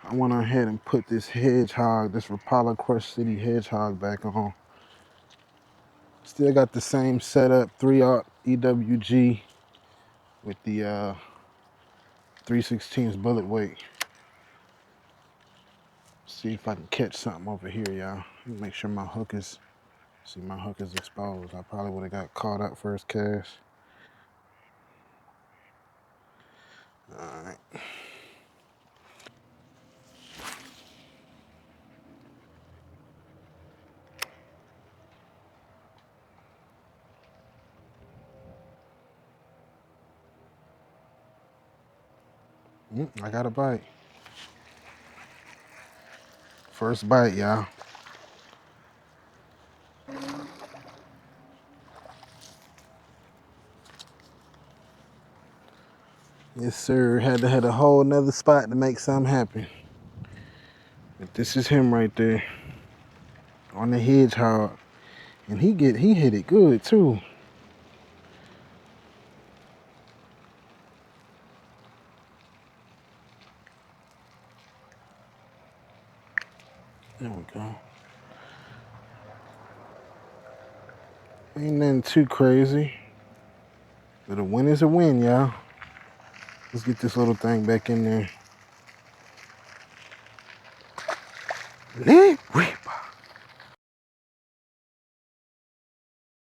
I went ahead and put this HedgeHog, this Rapala Crush City HedgeHog back on. Still got the same setup, 3/0 EWG with the 3/16 bullet weight. See if I can catch something over here, y'all. Make sure my hook is, see my hook is exposed. I probably would have got caught up first cast. All right. I got a bite. First bite, y'all. Yes, sir. Had to have a whole nother spot to make something happen. But this is him right there on the HedgeHog. And he hit it good too. There we go. Ain't nothing too crazy. But a win is a win, y'all. Let's get this little thing back in there.